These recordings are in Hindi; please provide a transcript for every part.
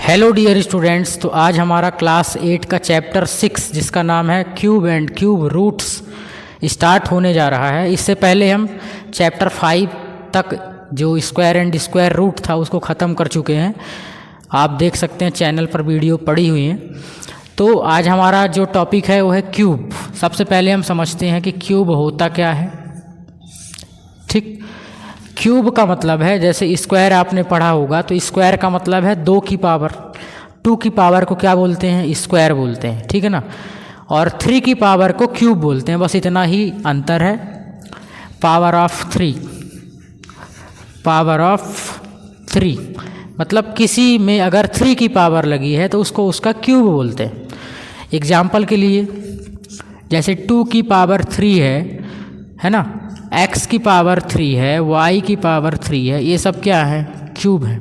Hello dear students. तो आज हमारा क्लास 8 का चैप्टर 6 जिसका नाम है cube and cube roots start होने जा रहा है। इससे पहले हम चैप्टर 5 तक जो स्क्वायर एंड स्क्वायर रूट था उसको ख़त्म कर चुके हैं। आप देख सकते हैं चैनल पर वीडियो पड़ी हुई है। तो आज हमारा जो टॉपिक है वो है क्यूब। सबसे पहले हम समझते हैं कि क्यूब होता क्या है। ठीक, क्यूब का मतलब है, जैसे स्क्वायर आपने पढ़ा होगा तो स्क्वायर का मतलब है 2 की पावर। 2 की पावर को क्या बोलते हैं? स्क्वायर बोलते हैं, ठीक है ना। और 3 की पावर को क्यूब बोलते हैं। बस इतना ही अंतर है। पावर ऑफ 3, पावर ऑफ 3 मतलब किसी में अगर 3 की पावर लगी है तो उसको उसका क्यूब बोलते हैं। एग्जाम्पल के लिए जैसे 2 की पावर 3 है ना, x की पावर 3 है, y की पावर 3 है, ये सब क्या है? क्यूब है।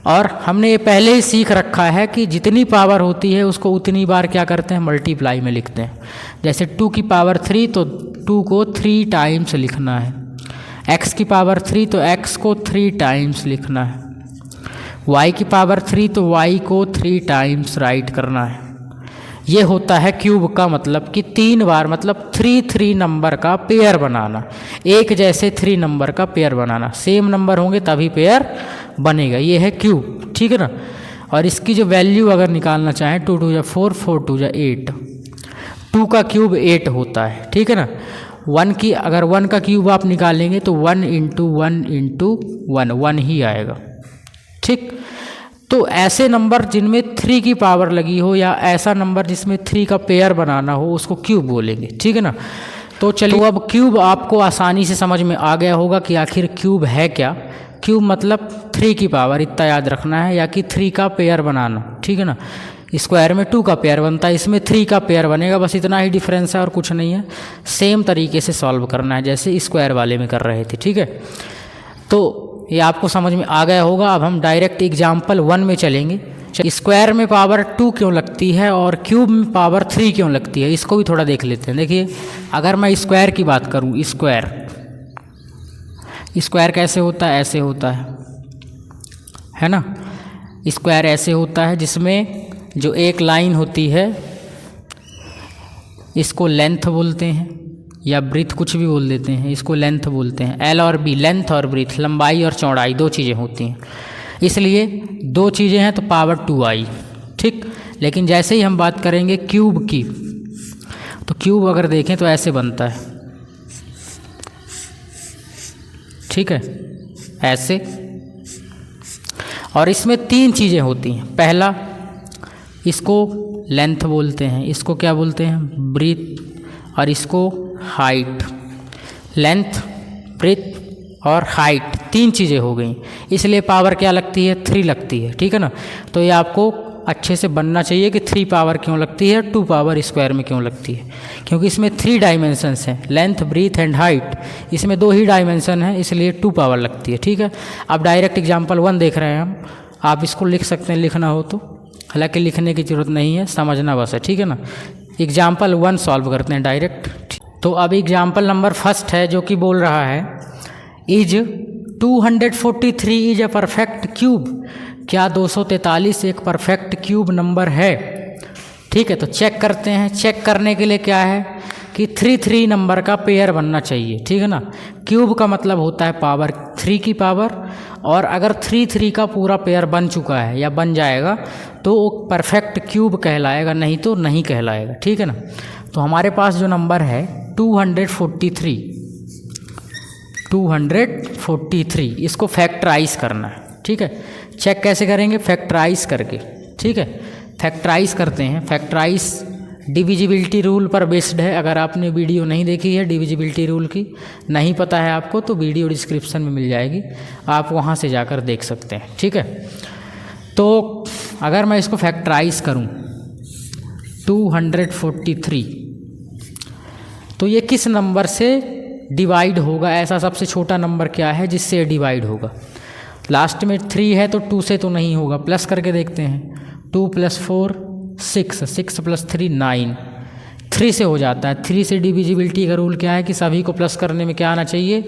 और हमने ये पहले ही सीख रखा है कि जितनी पावर होती है उसको उतनी बार क्या करते हैं? मल्टीप्लाई में लिखते हैं। जैसे 2 की पावर 3 तो 2 को 3 टाइम्स लिखना है। x की पावर 3 तो x को 3 टाइम्स लिखना है। y की पावर 3 तो y को 3 टाइम्स राइट करना है। ये होता है क्यूब का मतलब कि 3 बार, मतलब 3 नंबर का पेयर बनाना। एक जैसे 3 नंबर का पेयर बनाना, सेम नंबर होंगे तभी पेयर बनेगा। ये है क्यूब, ठीक है ना। और इसकी जो वैल्यू अगर निकालना चाहें 2 2 4, 4 2 8, 2 का क्यूब 8 होता है, ठीक है ना। 1 की अगर 1 का क्यूब आप निकालेंगे तो 1 × 1 × 1 ही आएगा, ठीक। तो ऐसे नंबर जिनमें 3 की पावर लगी हो या ऐसा नंबर जिसमें 3 का पेयर बनाना हो उसको क्यूब बोलेंगे, ठीक है ना। तो चलिए, अब क्यूब आपको आसानी से समझ में आ गया होगा कि आखिर क्यूब है क्या। क्यूब मतलब 3 की पावर, इतना याद रखना है, या कि 3 का पेयर बनाना, ठीक है ना। स्क्वायर में 2 का पेयर बनता है, इसमें 3 का पेयर बनेगा। बस इतना ही डिफरेंस है और कुछ नहीं है। सेम तरीके से सॉल्व करना है जैसे स्क्वायर वाले में कर रहे थे, ठीक है। तो ये आपको समझ में आ गया होगा। अब हम डायरेक्ट एग्जाम्पल 1 में चलेंगे। स्क्वायर में पावर 2 क्यों लगती है और क्यूब में पावर 3 क्यों लगती है, इसको भी थोड़ा देख लेते हैं। देखिए, अगर मैं स्क्वायर की बात करूं, स्क्वायर कैसे होता है? ऐसे होता है ना। स्क्वायर ऐसे होता है जिसमें जो एक लाइन होती है इसको लेंथ बोलते हैं या ब्रीथ, कुछ भी बोल देते हैं, इसको लेंथ बोलते हैं। L और B, लेंथ और ब्रीथ, लंबाई और चौड़ाई 2 चीज़ें होती हैं, इसलिए 2 चीज़ें हैं तो पावर 2 आई, ठीक। लेकिन जैसे ही हम बात करेंगे क्यूब की, तो क्यूब अगर देखें तो ऐसे बनता है, ठीक है, ऐसे। और इसमें 3 चीज़ें होती हैं। पहला, इसको लेंथ बोलते हैं, इसको क्या बोलते हैं? ब्रीथ, और इसको हाइट। लेंथ, ब्रीथ और हाइट 3 चीज़ें हो गई, इसलिए पावर क्या लगती है? 3 लगती है, ठीक है ना। तो ये आपको अच्छे से बनना चाहिए कि 3 पावर क्यों लगती है, 2 पावर स्क्वायर में क्यों लगती है। क्योंकि इसमें 3 डायमेंशंस हैं, लेंथ, ब्रीथ एंड हाइट। इसमें 2 ही डायमेंशन हैं, इसलिए 2 पावर लगती है, ठीक है। अब डायरेक्ट एग्जाम्पल 1 देख रहे हैं हम। आप इसको लिख सकते हैं लिखना हो तो, हालांकि लिखने की ज़रूरत नहीं है, समझना बस है, ठीक है ना। एग्जाम्पल 1 सॉल्व करते हैं डायरेक्ट। तो अब एग्जाम्पल नंबर 1 है जो कि बोल रहा है, is 243 is a perfect cube. क्या 243 एक परफेक्ट क्यूब नंबर है? ठीक है, तो चेक करते हैं। चेक करने के लिए क्या है कि 3 नंबर का पेयर बनना चाहिए, ठीक है ना। क्यूब का मतलब होता है पावर 3 की पावर, और अगर 3 का पूरा पेयर बन चुका है या बन जाएगा तो वो परफेक्ट क्यूब कहलाएगा, नहीं तो नहीं कहलाएगा, ठीक है ना। तो हमारे पास जो नंबर है 243, इसको फैक्टराइज करना है, ठीक है। चेक कैसे करेंगे? फैक्टराइज करके, ठीक है। फैक्टराइज करते हैं। फैक्टराइज डिविजिबिलिटी रूल पर बेस्ड है। अगर आपने वीडियो नहीं देखी है डिविजिबिलिटी रूल की, नहीं पता है आपको, तो वीडियो डिस्क्रिप्शन में मिल जाएगी, आप वहाँ से जाकर देख सकते हैं, ठीक है। तो अगर मैं इसको फैक्टराइज करूँ 243, तो ये किस नंबर से डिवाइड होगा? ऐसा सबसे छोटा नंबर क्या है जिससे डिवाइड होगा? लास्ट में 3 है तो 2 से तो नहीं होगा, प्लस करके देखते हैं। 2 + 4 6, 6 + 3 9, 3 से हो जाता है। 3 से डिविजिबिलिटी का रूल क्या है कि सभी को प्लस करने में क्या आना चाहिए?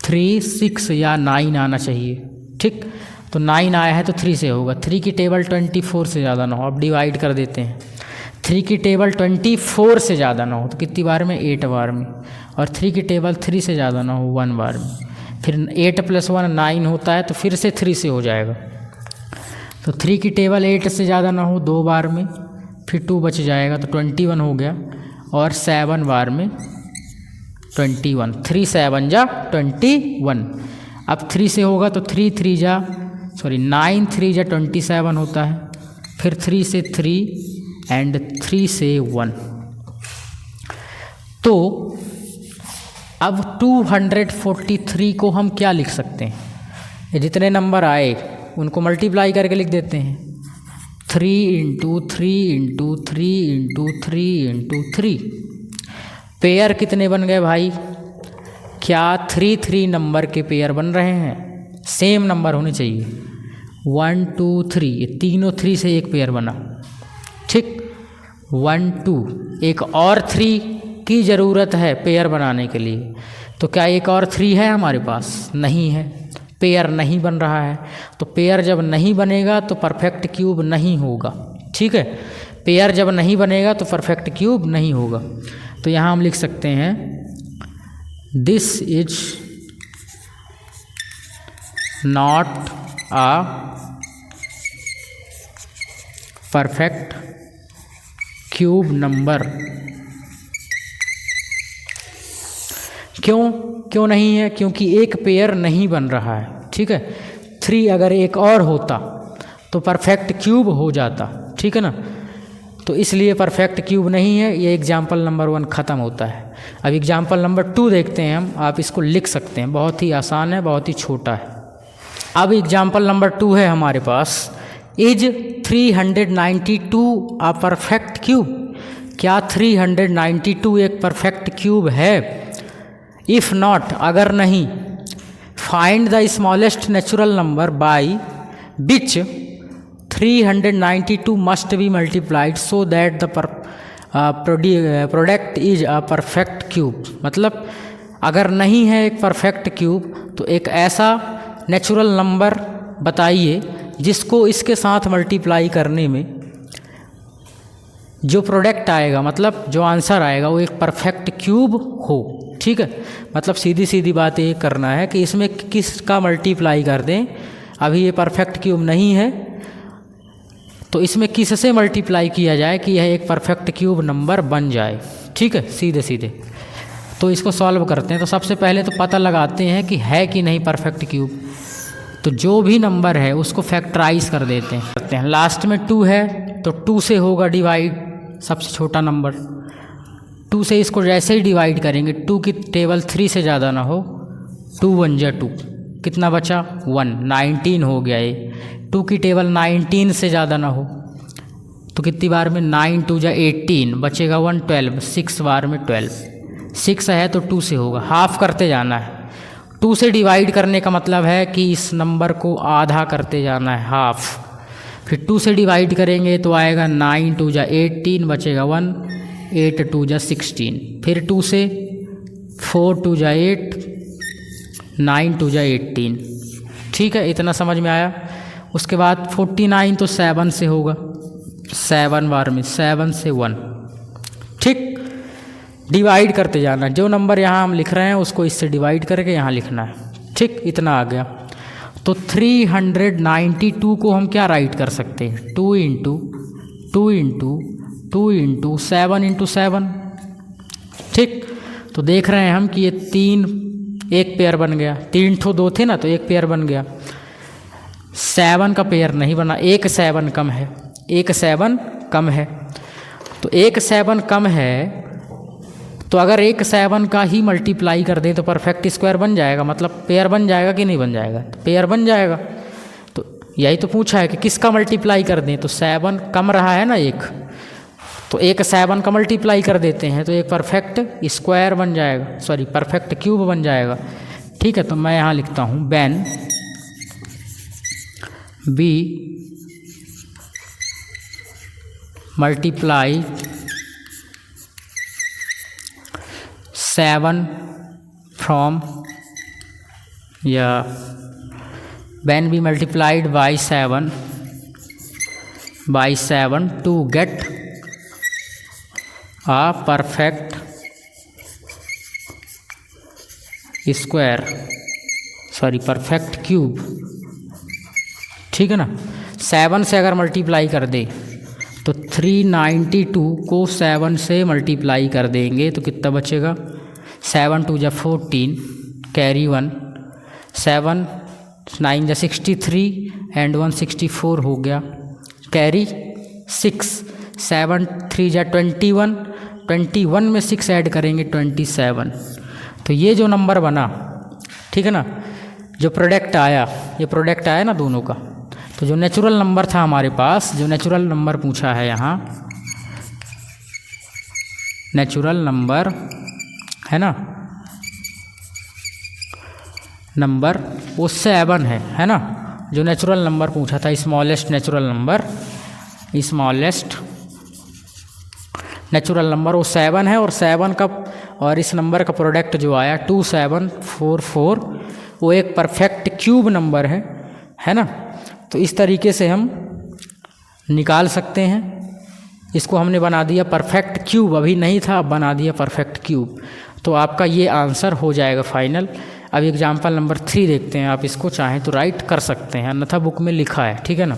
3, 6 या 9 आना चाहिए, ठीक। तो 9 आया है तो 3 से होगा। 3 की टेबल 24 से ज़्यादा ना हो, अब डिवाइड कर देते हैं। 3 की टेबल 24 से ज़्यादा ना हो तो कितनी बार में, 8 बार में। और 3 की टेबल 3 से ज़्यादा ना हो, 1 बार में। फिर 8 + 1 9 होता है तो फिर से 3 से हो जाएगा। तो 3 की टेबल 8 से ज़्यादा ना हो 2 बार में, फिर 2 बच जाएगा तो 21 हो गया। और 7 बार में 21, 3 7 जा 21। अब 3 से होगा तो 9 3 जा 27 होता है। फिर 3 से 3 एंड 3 से 1। तो अब 243 को हम क्या लिख सकते हैं, ये जितने नंबर आए उनको मल्टीप्लाई करके लिख देते हैं। 3 × 3 × 3 × 3 × 3। पेयर कितने बन गए भाई, क्या 3 3 नंबर के पेयर बन रहे हैं? सेम नंबर होने चाहिए। 1 2 3, ये तीनों 3 से एक पेयर बना, ठीक। 1 2, एक और 3 की ज़रूरत है पेयर बनाने के लिए। तो क्या एक और 3 है हमारे पास? नहीं है, पेयर नहीं बन रहा है। तो पेयर जब नहीं बनेगा तो परफेक्ट क्यूब नहीं होगा, ठीक है। पेयर जब नहीं बनेगा तो परफेक्ट क्यूब नहीं होगा। तो यहाँ हम लिख सकते हैं this is not a perfect cube number. क्यों नहीं है? क्योंकि एक पेयर नहीं बन रहा है, ठीक है। 3 अगर एक और होता तो परफेक्ट क्यूब हो जाता, ठीक है ना। तो इसलिए परफेक्ट क्यूब नहीं है। ये एग्जाम्पल नंबर 1 ख़त्म होता है। अब एग्जाम्पल नंबर 2 देखते हैं हम। आप इसको लिख सकते हैं, बहुत ही आसान है, बहुत ही छोटा है। अब एग्जाम्पल नंबर 2 है हमारे पास, इज 392 अ परफेक्ट क्यूब। क्या 392 एक परफेक्ट क्यूब है? इफ़ नॉट, अगर नहीं, find the smallest natural number by which 392 must be multiplied so that the product is a perfect cube. मतलब अगर नहीं है एक परफेक्ट क्यूब तो एक ऐसा नेचुरल नंबर बताइए जिसको इसके साथ मल्टीप्लाई करने में जो प्रोडक्ट आएगा, मतलब जो आंसर आएगा, वो एक परफेक्ट क्यूब हो, ठीक है। मतलब सीधी सीधी बात ये करना है कि इसमें किसका मल्टीप्लाई कर दें। अभी ये परफेक्ट क्यूब नहीं है तो इसमें किससे मल्टीप्लाई किया जाए कि यह एक परफेक्ट क्यूब नंबर बन जाए, ठीक है, सीधे सीधे। तो इसको सॉल्व करते हैं। तो सबसे पहले तो पता लगाते हैं कि है कि नहीं परफेक्ट क्यूब। तो जो भी नंबर है उसको फैक्टराइज कर देते हैं। लास्ट में 2 है तो 2 से होगा डिवाइड, सबसे छोटा नंबर। 2 से इसको जैसे ही डिवाइड करेंगे, 2 की टेबल 3 से ज़्यादा ना हो, 2 1 जा 2, कितना बचा 1, 19 हो गया ये। 2 की टेबल 19 से ज़्यादा ना हो तो कितनी बार में, 9 2 जा 18, बचेगा 1 12, 6 बार में 12। 6 है तो 2 से होगा, हाफ करते जाना है। 2 से डिवाइड करने का मतलब है कि इस नंबर को आधा करते जाना है, हाफ। फिर 2 से डिवाइड करेंगे तो आएगा 9 2 जा 18, बचेगा 1, 8 2 जा 16। फिर 2 से 4 2 जा 8, 9 2 जा 18, ठीक है, इतना समझ में आया। उसके बाद 49 तो 7 से होगा, 7 बार में, 7 से 1, ठीक। डिवाइड करते जाना, जो नंबर यहाँ हम लिख रहे हैं उसको इससे डिवाइड करके यहाँ लिखना है, ठीक। इतना आ गया। तो 392 को हम क्या राइट कर सकते हैं, 2 × 2 × 2 × 7 × 7, ठीक। तो देख रहे हैं हम कि ये 3 एक पेयर बन गया, 3 ठो 2 थे ना तो एक पेयर बन गया। 7 का पेयर नहीं बना, एक 7 कम है, एक 7 कम है। तो एक 7 कम है तो अगर एक 7 का ही मल्टीप्लाई कर दें तो परफेक्ट स्क्वायर बन जाएगा, मतलब पेयर बन जाएगा कि नहीं बन जाएगा, तो पेयर बन जाएगा। तो यही तो पूछा है कि किसका मल्टीप्लाई कर दें, तो 7 कम रहा है ना एक, तो एक 7 का मल्टीप्लाई कर देते हैं तो एक परफेक्ट स्क्वायर बन जाएगा, सॉरी परफेक्ट क्यूब बन जाएगा, ठीक है। तो मैं यहाँ लिखता हूँ व्हेन बी मल्टीप्लाई 7 from या when we multiplied by 7 to get a perfect square, sorry perfect cube, ठीक है ना। 7 से अगर मल्टीप्लाई कर दे तो 392 को 7 से मल्टीप्लाई कर देंगे तो कितना बचेगा, 7 2 जा 14, कैरी 1, 7 9 जा 63 एंड 1 64 हो गया, कैरी 6, 7 3 जा 21, 21 में 6 ऐड करेंगे 27। तो ये जो नंबर बना, ठीक है ना, जो प्रोडक्ट आया, ये प्रोडक्ट आया ना दोनों का, तो जो नेचुरल नंबर था हमारे पास, जो नेचुरल नंबर पूछा है यहाँ, नेचुरल नंबर है ना, नंबर वो 7 है ना। जो नेचुरल नंबर पूछा था, smallest natural number, smallest natural number वो 7 है, और 7 का और इस नंबर का प्रोडक्ट जो आया 2744, वो एक परफेक्ट क्यूब नंबर है ना। तो इस तरीके से हम निकाल सकते हैं। इसको हमने बना दिया परफेक्ट क्यूब, अभी नहीं था, अब बना दिया परफेक्ट क्यूब। तो आपका ये आंसर हो जाएगा फाइनल। अब एग्जाम्पल नंबर 3 देखते हैं, आप इसको चाहें तो राइट कर सकते हैं, अन्यथा बुक में लिखा है, ठीक है ना।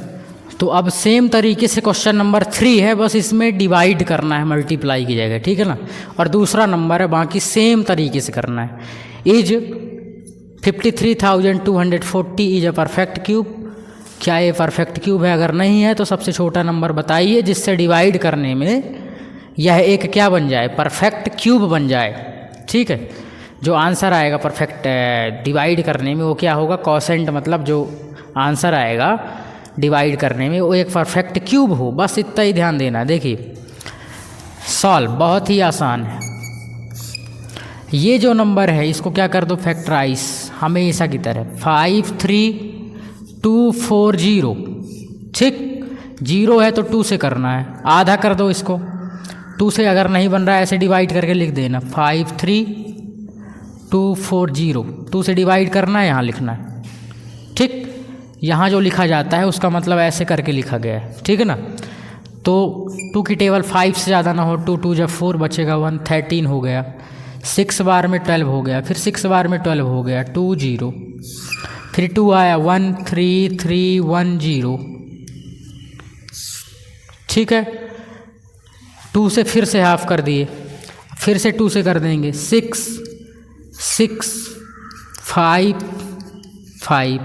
तो अब सेम तरीके से क्वेश्चन नंबर 3 है, बस इसमें डिवाइड करना है मल्टीप्लाई की जगह, ठीक है ना। और दूसरा नंबर है, बाकी सेम तरीके से करना है। Is 53,240 is a perfect cube. क्या ये परफेक्ट क्यूब है? अगर नहीं है तो सबसे छोटा नंबर बताइए जिससे डिवाइड करने में यह एक क्या बन जाए, परफेक्ट क्यूब बन जाए, ठीक है। जो आंसर आएगा परफेक्ट डिवाइड करने में वो क्या होगा, कोसेंट, मतलब जो आंसर आएगा डिवाइड करने में वो एक परफेक्ट क्यूब हो, बस इतना ही ध्यान देना। देखिए सॉल्व बहुत ही आसान है। ये जो नंबर है इसको क्या कर दो, फैक्टराइज हमेशा की तरह 53240, ठीक। 0 है तो 2 से करना है, आधा कर दो इसको, 2 से अगर नहीं बन रहा है ऐसे डिवाइड करके लिख देना 53240, 2 से डिवाइड करना है, यहाँ लिखना है, ठीक। यहाँ जो लिखा जाता है उसका मतलब ऐसे करके लिखा गया है, ठीक है ना। तो 2 की टेबल 5 से ज़्यादा ना हो, 2 2 जब 4 बचेगा 1, 13 हो गया, 6 बार में 12 हो गया, फिर 6 बार में 12 हो गया, 2 0, फिर 2 आया 1 3 3 1 0, ठीक है। 2 से फिर से हाफ कर दिए, फिर से 2 से कर देंगे 6 6 5 5,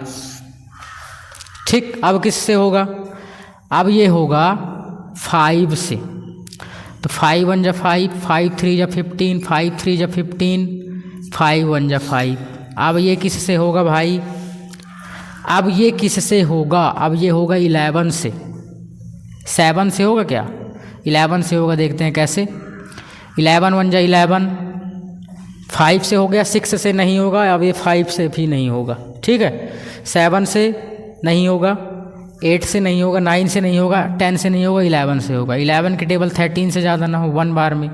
ठीक। अब किससे होगा, अब ये होगा 5 से, तो 5 1 जा 5, 5 3 जा 15, 5 3 जा 15, 5 1 जा 5। अब ये किससे होगा भाई, अब ये किससे होगा, अब ये होगा 11 से। 7 से होगा क्या, 11 से होगा, देखते हैं कैसे। 11 1 जा 11, 5 से हो गया, 6 से नहीं होगा, अब ये 5 से भी नहीं होगा, ठीक है। 7 से नहीं होगा, 8 से नहीं होगा, 9 से नहीं होगा, 10 से नहीं होगा, 11 से होगा। 11 की टेबल 13 से ज़्यादा ना हो, 1 बार में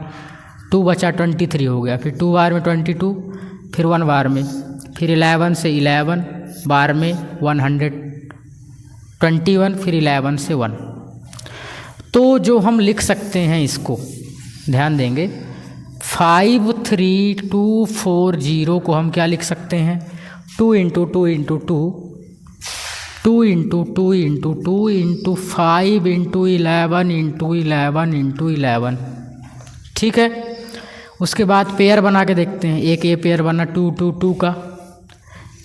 2 बचा 23 हो गया, फिर 2 बार में 22, फिर 1 बार में, फिर 11 से 11 बार में 121, फिर 11 से 1। तो जो हम लिख सकते हैं इसको ध्यान देंगे, 53240 को हम क्या लिख सकते हैं, 2 into 2 into 2, 2 into 2 into 2 into 5 into 11 into 11 into 11, ठीक है। उसके बाद पेयर बना के देखते हैं, एक ये पेयर बना 2 2 2 का,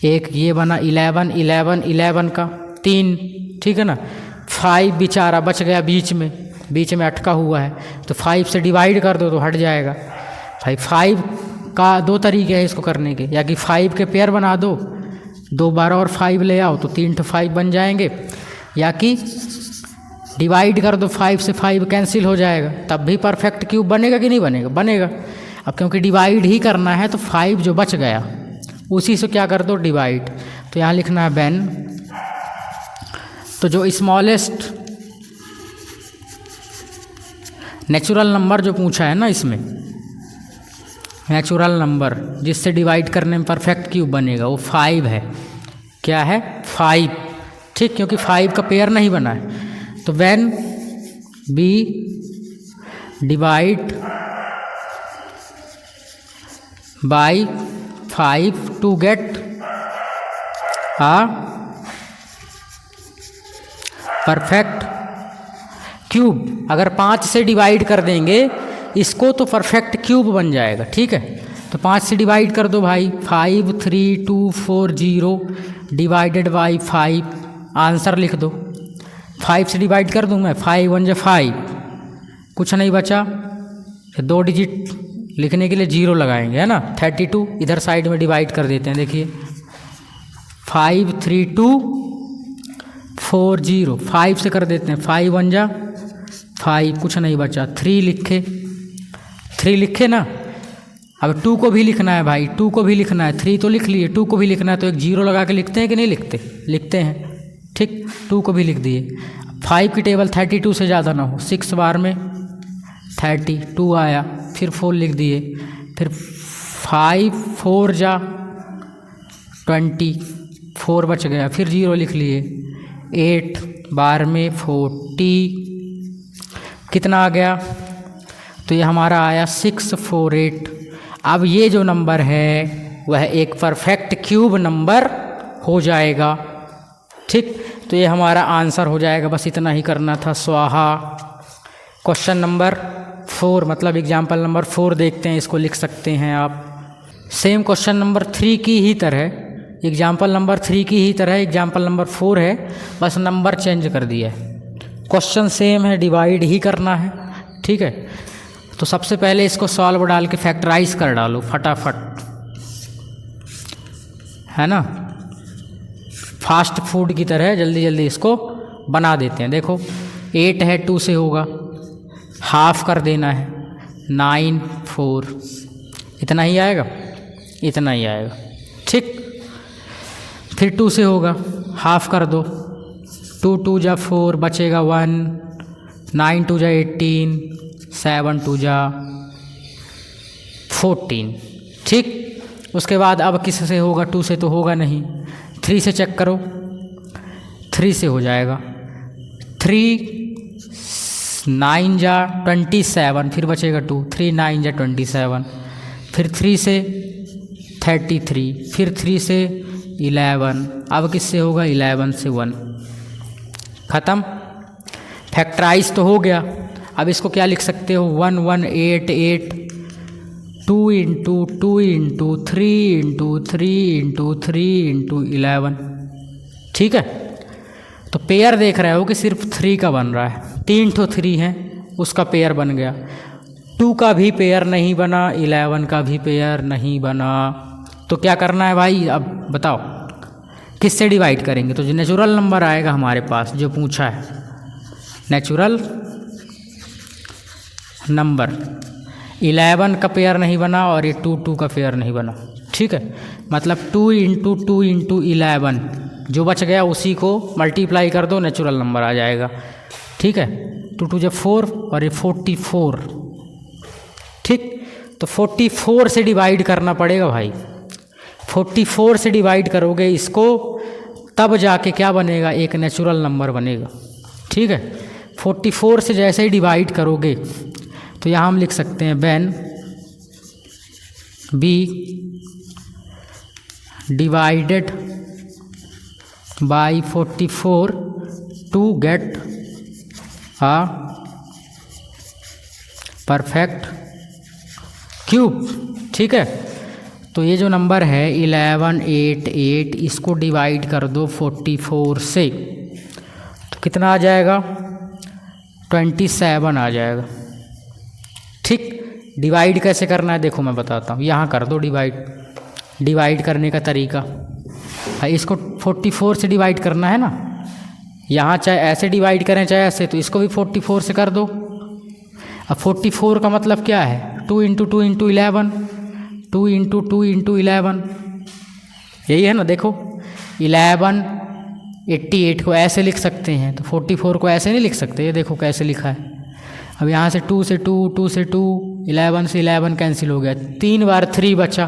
एक ये बना 11 11 11 का, 3, ठीक है ना। 5 बेचारा बच गया बीच में अटका हुआ है, तो 5 से डिवाइड कर दो तो हट जाएगा भाई। 5 का 2 तरीके हैं इसको करने के, या कि 5 के पेयर बना दो, 2 बार और 5 ले आओ तो 3 तो 5 बन जाएंगे, या कि डिवाइड कर दो, 5 से 5 कैंसिल हो जाएगा, तब भी परफेक्ट क्यूब बनेगा कि नहीं बनेगा, बनेगा। अब क्योंकि डिवाइड ही करना है तो 5 जो बच गया उसी से क्या कर दो, डिवाइड। तो यहाँ लिखना है बेन, तो जो स्मॉलेस्ट नेचुरल नंबर जो पूछा है ना, इसमें नेचुरल नंबर जिससे डिवाइड करने में परफेक्ट क्यूब बनेगा वो 5 है। क्या है? 5, ठीक, क्योंकि 5 का पेयर नहीं बना है। तो when b divide by 5 to get a perfect cube. अगर 5 से डिवाइड कर देंगे इसको तो परफेक्ट क्यूब बन जाएगा, ठीक है। तो 5 से डिवाइड कर दो भाई, 5 3 2 4 0 डिवाइडेड बाई 5, आंसर लिख दो। 5 से डिवाइड कर दूँ मैं, 5 1 जा 5, कुछ नहीं बचा, फिर 2 डिजिट लिखने के लिए 0 लगाएंगे, है ना। 32 इधर साइड में डिवाइड कर देते हैं, देखिए 5 3 2 4 0, 5 से कर देते हैं, 5 1 जा 5, कुछ नहीं बचा, 3 लिखे ना। अब 2 को भी लिखना है भाई, 2 को भी लिखना है, 3 तो लिख लिए, 2 को भी लिखना है, तो एक 0 लगा के लिखते हैं कि नहीं लिखते, लिखते हैं, ठीक। 2 को भी लिख दिए। 5 की टेबल 32 से ज़्यादा ना हो, 6 बार में 32 आया, फिर 4 लिख दिए, फिर 5 4 जा 20, 4 बच गया, फिर 0 लिख लिए, 8 बार में 40, कितना आ गया, तो ये हमारा आया 648। अब ये जो नंबर है वह एक परफेक्ट क्यूब नंबर हो जाएगा, ठीक। तो ये हमारा आंसर हो जाएगा, बस इतना ही करना था, स्वाहा। क्वेश्चन नंबर 4 मतलब एग्जाम्पल नंबर 4 देखते हैं, इसको लिख सकते हैं आप। सेम क्वेश्चन नंबर 3 की ही तरह, एग्जाम्पल नंबर 3 की ही तरह एग्जाम्पल नंबर 4 है, बस नंबर चेंज कर दिया है। क्वेश्चन सेम है, डिवाइड ही करना है, ठीक है। तो सबसे पहले इसको सॉल्व डाल के फैक्टराइज कर डालो फटाफट, है ना, फास्ट फूड की तरह जल्दी जल्दी इसको बना देते हैं। देखो 8 है, 2 से होगा, हाफ कर देना है, 9 4, इतना ही आएगा, इतना ही आएगा, ठीक। फिर 2 से होगा, हाफ कर दो, 2 2 जा 4, बचेगा 1, 9 2 जा 18, 7 2 जा 14, ठीक। उसके बाद अब किस से होगा, 2 से तो होगा नहीं, 3 से चेक करो, 3 से हो जाएगा, 3 9 जा 27, फिर बचेगा 2, 3 9 जा 27, फिर 3 से 33, फिर 3 से 11, अब किससे होगा, 11 से 1, ख़त्म। फैक्टराइज तो हो गया, अब इसको क्या लिख सकते हो, 1 1 8 8, 2 into 2 into 3 into 3 into 3 into 11, ठीक है। तो पेयर देख रहे हो कि सिर्फ 3 का बन रहा है, 3 तो 3 है, उसका पेयर बन गया, 2 का भी पेयर नहीं बना, 11 का भी पेयर नहीं बना। तो क्या करना है भाई, अब बताओ किससे डिवाइड करेंगे। तो जो नेचुरल नंबर आएगा हमारे पास जो पूछा है, नेचुरल नंबर, 11 का पेयर नहीं बना और ये 2 2 का पेयर नहीं बना, ठीक है। मतलब 2 इंटू 2 इंटू 11, जो बच गया उसी को मल्टीप्लाई कर दो, नेचुरल नंबर आ जाएगा, ठीक है। 2 2 जब 4 और ये 44, ठीक। तो 44 से डिवाइड करना पड़ेगा भाई, 44 से डिवाइड करोगे इसको तब जाके क्या बनेगा, एक नेचुरल नंबर बनेगा, ठीक है। 44 से जैसे ही डिवाइड करोगे तो यहाँ हम लिख सकते हैं when b divided by 44 to get a perfect cube, ठीक है। तो ये जो नंबर है 11 8 8, इसको डिवाइड कर दो 44 से, तो कितना आ जाएगा, 27 आ जाएगा, ठीक। डिवाइड कैसे करना है देखो मैं बताता हूँ, यहाँ कर दो डिवाइड करने का तरीका। इसको 44 से डिवाइड करना है ना, यहाँ चाहे ऐसे डिवाइड करें चाहे ऐसे, तो इसको भी 44 से कर दो। अब 44 का मतलब क्या है, 2 इंटू 2 इंटू 11, 2 इंटू 2 इंटू 11, यही है ना। देखो 11 88 को ऐसे लिख सकते हैं, तो 44 को ऐसे नहीं लिख सकते, ये देखो कैसे लिखा है। अब यहाँ से 2 से 2, 2 से 2, 11 से 11 कैंसिल हो गया, 3 बार 3 बचा,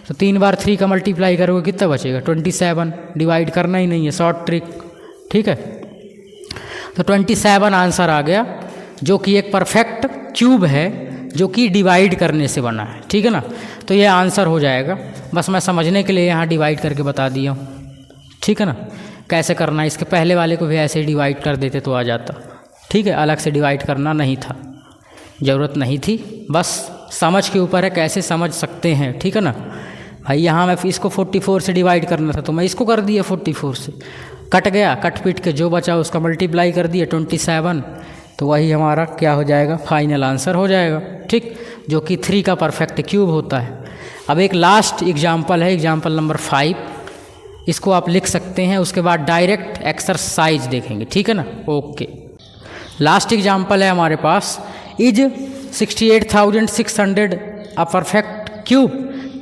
तो 3 बार 3 का मल्टीप्लाई करोगे कितना बचेगा 27, डिवाइड करना ही नहीं है, शॉर्ट ट्रिक। ठीक है, तो 27 आंसर आ गया, जो कि एक परफेक्ट क्यूब है जो कि डिवाइड करने से बना है। ठीक है ना, तो ये आंसर हो जाएगा। बस मैं समझने के लिए यहाँ डिवाइड करके बता दिया हूँ। ठीक है ना, कैसे करना है। इसके पहले वाले को भी ऐसे ही डिवाइड कर देते तो आ जाता। ठीक है, अलग से डिवाइड करना नहीं था, ज़रूरत नहीं थी, बस समझ के ऊपर है कैसे समझ सकते हैं। ठीक है ना भाई, यहाँ मैं इसको 44 से डिवाइड करना था तो मैं इसको कर दिया 44 से, कट गया, कट पीट के जो बचा उसका मल्टीप्लाई कर दिया 27, तो वही हमारा क्या हो जाएगा, फाइनल आंसर हो जाएगा। ठीक, जो कि 3 का परफेक्ट क्यूब होता है। अब एक लास्ट एग्जाम्पल है, एग्जाम्पल नंबर 5, इसको आप लिख सकते हैं, उसके बाद डायरेक्ट एक्सरसाइज देखेंगे। ठीक है ना, ओके। लास्ट एग्जाम्पल है हमारे पास, इज 68,600 अ परफेक्ट क्यूब।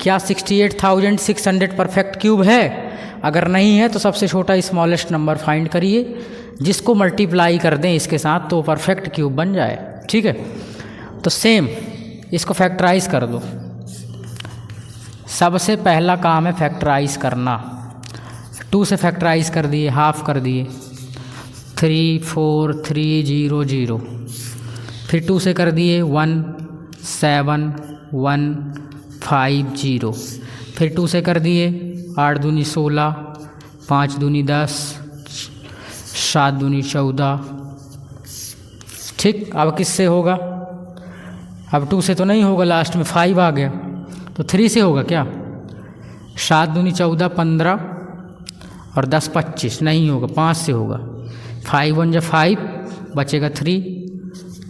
क्या 68,600 परफेक्ट क्यूब है? अगर नहीं है तो सबसे छोटा स्मॉलेस्ट नंबर फाइंड करिए, जिसको मल्टीप्लाई कर दें इसके साथ तो परफेक्ट क्यूब बन जाए। ठीक है, तो सेम इसको फैक्टराइज कर दो। सबसे पहला काम है फैक्टराइज करना। 2 से फैक्टराइज कर दिए, हाफ कर दिए, 34300। फिर 2 से कर दिए 17150। फिर 2 से कर दिए 8 दूनी 16, 5 दूनी 10, 7 दूनी 14। ठीक, अब किससे होगा? अब 2 से तो नहीं होगा, लास्ट में 5 आ गया, तो 3 से होगा क्या? 7 दूनी 14, 15 और 10 25 नहीं होगा, 5 से होगा। 5 1 जा 5 बचेगा 3,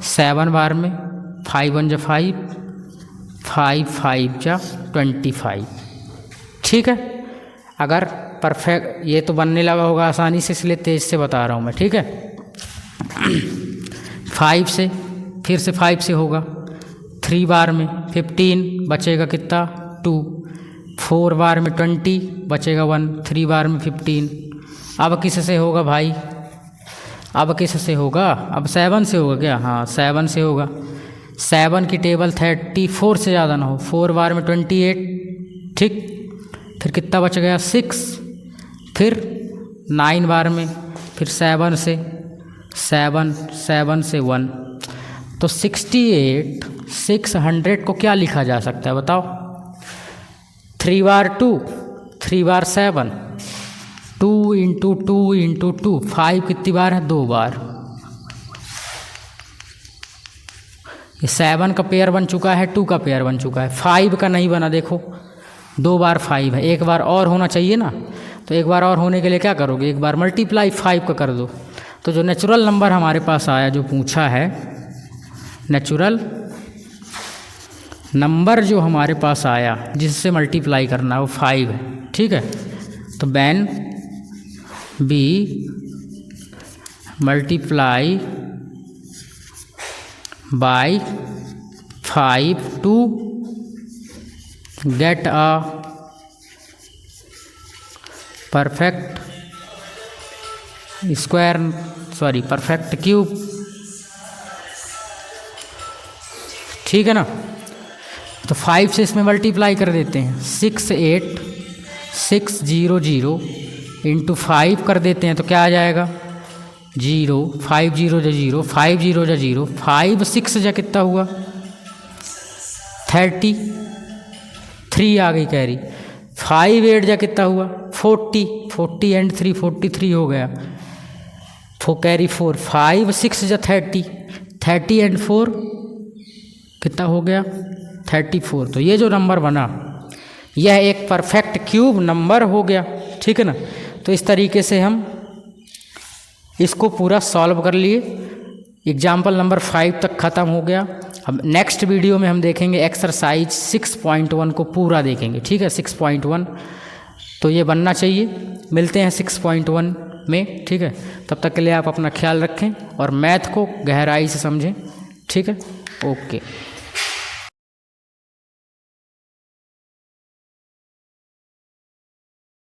7 बार में 5 1 जा 5, 5 5 जा 25। ठीक है, अगर परफेक्ट ये तो बनने लगा होगा आसानी से, इसलिए तेज से बता रहा हूँ मैं। ठीक है, 5 से फिर से 5 से होगा, 3 बार में 15 बचेगा कितना 2, 4 बार में 20 बचेगा 1, 3 बार में 15। अब किससे होगा भाई? अब किससे होगा? अब 7 से होगा क्या? हाँ 7 से होगा। 7 की टेबल 34 से ज़्यादा ना हो, 4 बार में 28। ठीक, फिर कितना बच गया 6, फिर 9 बार में, फिर 7 से 7 7 से 1, तो 68,600 को क्या लिखा जा सकता है बताओ? 3 बार 2, 3 बार 7, 2 इंटू 2 इंटू 2, 5 कितनी बार है? 2 बार। ये 7 का पेयर बन चुका है, 2 का पेयर बन चुका है, 5 का नहीं बना। देखो 2 बार 5 है, एक बार और होना चाहिए ना, तो एक बार और होने के लिए क्या करोगे? एक बार मल्टीप्लाई 5 का कर दो। तो जो नेचुरल नंबर हमारे पास आया, जो पूछा है, नेचुरल नंबर जो हमारे पास आया जिससे मल्टीप्लाई करना है वो 5 है। ठीक है, तो when b multiply by 5 to get a perfect square, sorry perfect cube. ठीक है ना, तो 5 से इसमें मल्टीप्लाई कर देते हैं, 68,600 इंटू 5 कर देते हैं, तो क्या आ जाएगा 0, 5 0 जा 0, 5 0 जा 0, 5 6 जा कितना हुआ 33 आ गई कैरी, 5 8 जा कितना हुआ 40 एंड 3 43 हो गया, कैरी 4, 5 6 जा 30 एंड 4 कितना हो गया 34। तो ये जो नंबर बना यह एक परफेक्ट क्यूब नंबर हो गया। ठीक है ना, तो इस तरीके से हम इसको पूरा सॉल्व कर लिए। एग्जाम्पल नंबर 5 तक ख़त्म हो गया। अब नेक्स्ट वीडियो में हम देखेंगे एक्सरसाइज 6.1 को पूरा देखेंगे। ठीक है, 6.1 तो ये बनना चाहिए। मिलते हैं 6.1 में। ठीक है, तब तक के लिए आप अपना ख्याल रखें और मैथ को गहराई से समझें। ठीक है, ओके।